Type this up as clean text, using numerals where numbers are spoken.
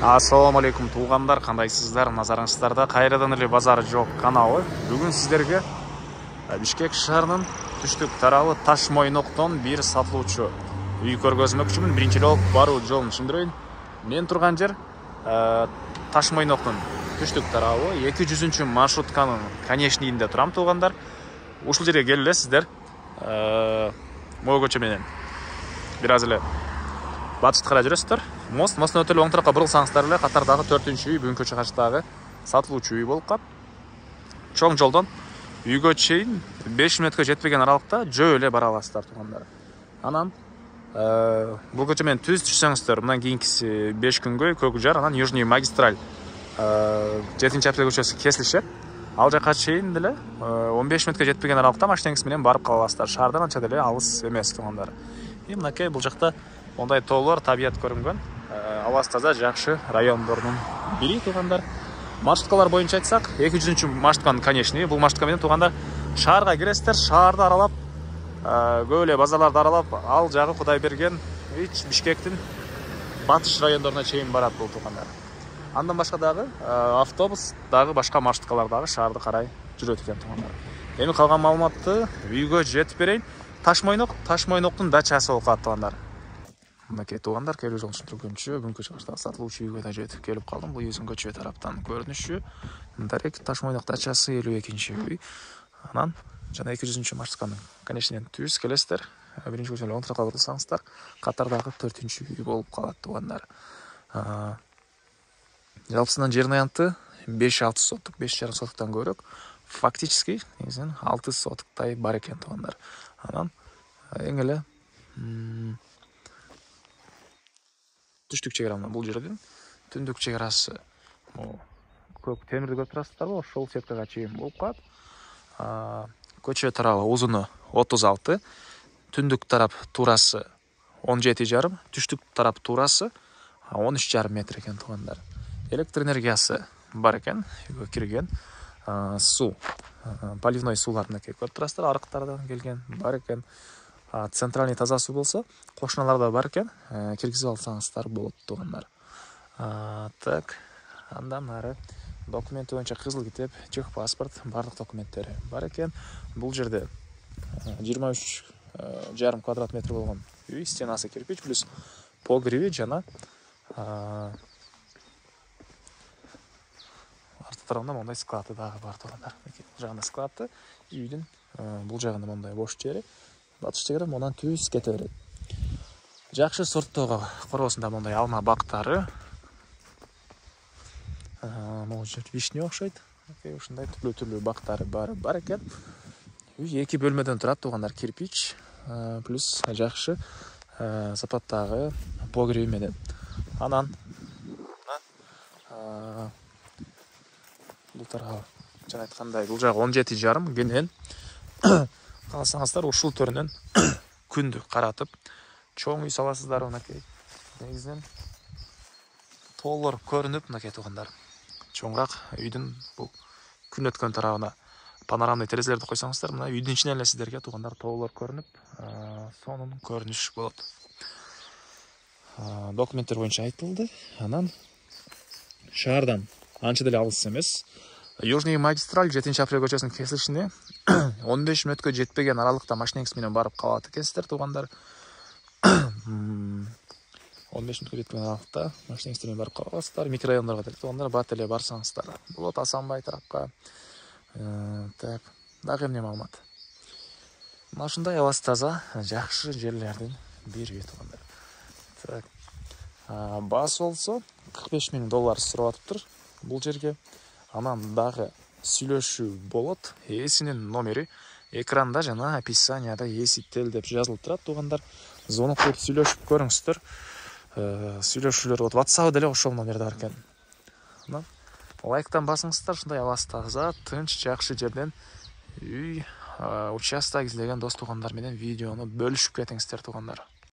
Ассаламу алейкум туугандар, кандайсыздар? Назарыңыздарда кайрадан эле базары жок каналы. Бүгүн сиздерге Бишкек шаарынын түштүк тарабы Ташмойноктон бир сатылуучу үй көргөзмөкчүмүн. Биринчи жолу баруу жолун түшүндүрөйүн. Мен турган жер Ташмойноктун түштүк тарабы 200 маршрутканын конечныйинде турам туугандар. Ушул жерге келе сиздер могу көчө менен бир аз эле батышты карай жүрөсүздөр. Мостун өтүп эле оң тарапка бурулсаңыздар эле катардагы 4-үй бүгүн көчө каршыдагы сатылуучу үй болуп калат. Чоң жолдон үйгө чейин 5 мүнөткө жетпеген аралыкта жөө эле бара аласыздар туугандар. Анан бул көчө менен түз түшсөңүздөр, мындан кийинкиси 5 күнгөй Көкжар, анан Южный магистраль 7-апрель көчөсү кесилишет. Ал жака чейин деле 15 мүнөткө жетпеген аралыкта машинеңиз менен барып кала аласыздар. Шаардан анча деле алыс эмес туугандар. Мынакей бул жакта мондай тоолор, табият көрүнгөн, абасы таза, жакшы райондордун бири туугандар. Маршруткалар боюнча айтсак, 200 маршрутканын конечный. Бул маршрутка менен туугандар шаарга киресиздер, шаарды аралап, көп эле базарларды аралап, ал жагы Кудай берген Бишкектин батыш райондоруна чейин барат бул туугандар. Андан башка дагы автобус, дагы башка маршруткалар дагы шаарды карай жүрөт экен туугандар. Эми калган маалыматты үйгө жетип берейин. Ташмойноктун дачасы болуп калат туугандар. Мынакей туугандар, келүү жолун түшүндүргөнчө бүгүнкү чыгышта сатылуучу үйгө да жетип келип калдым. Бул үйүбүздүн көчө тараптан көрүнүшү. Дарек Ташмойнок дачасы 52-үй. Анан жана 200 маршрутканын конечныйын түз келесиздер. Биринчи көчөнү оң тарапка бурулсаңыздар, катардагы 4-үй болуп калат туугандар. Жалпысынан жердин аянты 5-6 соттук, 5,5 соттуктан көбүрөөк. Фактически 6 соттуктай бар экен туугандар. Анан эң эле түштүк чек бул жердин, түндүк чек көк темирди көрүп турасыздарбы? Ошол сеткага чейин болуп калат. Көчө тарабы узуну 36, түндүк тарап туурасы 17,5, түштүк тарап туурасы 13,5 метр экен туугандар. Электр энергиясы бар экен, үйгө кирген. Суу, поливной сууларды көрүп турасыздар, арыктардан келген бар экен. Центральный таза суу болсо, кошуналарда бар экен, киргизип алсаңыздар болот туугандар. Так, андан ары документи боюнча кызыл китеп, паспорт, бардык документтери бар экен. Бул жерде 23,5 квадрат метр болгон үй, стенасы кирпич плюс погреби жана арты тарабында мондай склады дагы бар туугандар. Жагында склады, үйдүн бул жагында мондай бош жери. Батыш жери монан түз кете берет. Жакшы сорттогу короосунда мондай алма бактары. Могу жер вишня окшойт. Ушундай түрлүү бактары бар экен. Үй 2 бөлмөдөн турат туугандар, кирпич плюс жакшы сапаттагы погреби менен. Анан бул тарабы жана айткандай бул жагы 17,5 кенен. Калсаңыздар ушул төрүнөн күндү каратып чоң үй саласыздар. Мынакей негизинен тоолор көрүнүп, мынакей туугандар чоңураак үйдүн бул күн өткөн тарабына панорамный терезелерди койсоңуздар, мына үйдүн ичинен эле сиздерге туугандар тоолор көрүнүп, сонун көрүнүш болот. Документтер боюнча айтылды. Анан шаардан анча деле алыс эмес. Южный магистраль 7-апрель көчөсүнүн кесилишине 15 мүнөткө жетпеген аралыкта машинеңиз менен барып калат экенсиздер туугандар. 15 мүнөткө жетпеген аралыкта машинеңиз менен барып кала аласыздар. Микрорайондорго деле туугандар бат эле барсаңыздар болот. Асанбай тарапка. Так, дагы эмне маалымат? Мына ушундай абасы таза, жакшы жерлердин бири туугандар. Так. Баасы болсо $45,000 сурап атыптыр бул жерге. Анан дагы сүйлөшүү болот. Ээсинин номери экранда жана описанияда ээсител деп жазылып турат туугандар. Звонок кылып сүйлөшүп көрүңүздөр. Сүйлөшүүлөр болот. WhatsApp деле ошол номерде бар экен. Анан лайктан басыңыздар, ушундай абасы таза, тынч, жакшы жерден үй, участок издеген дос туугандар менен видеону бөлүшүп кетиңиздер туугандар.